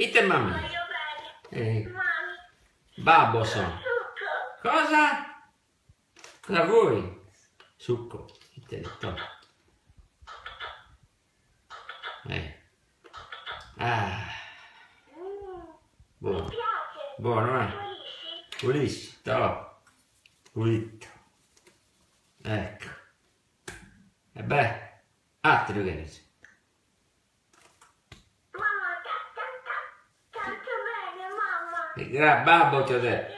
E te mammina? Voglio bene. Mami. Babbo sono. Succo. Cosa? Cosa vuoi? Succo. E te lo tolgo. Ah, Mi buono. piace. Buono, eh? Pulisci? Pulisci, top. Pulito. Ecco. E beh, altri che ne so. Mamma, tanto bene, mamma. Babbo ti ho detto.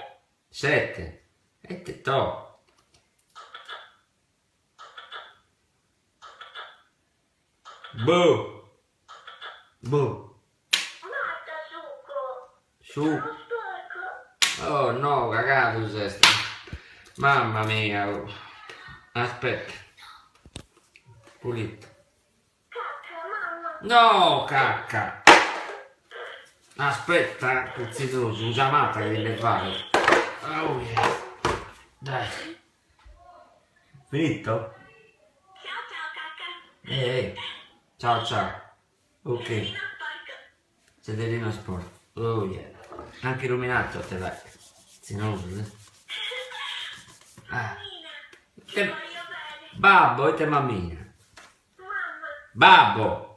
7. E te to. Boh. Boh. Basta, succo. Su. Sono sporco. Oh no, cagato sei stato. Mamma mia. Oh. Aspetta. Pulito. Cacca, mamma. No, cacca. Aspetta, puzzitoso, un chiamata che deve fare. Oh yeah. Dai. Finito? Ciao, ciao, cacca. Ciao ciao. Ok. Fino sporco. Sederino sport. Oh yeah. Anche illuminato te dai. Se no, ah. Mammina. Ti voglio bene. Babbo e te mammina. Mamma. Babbo.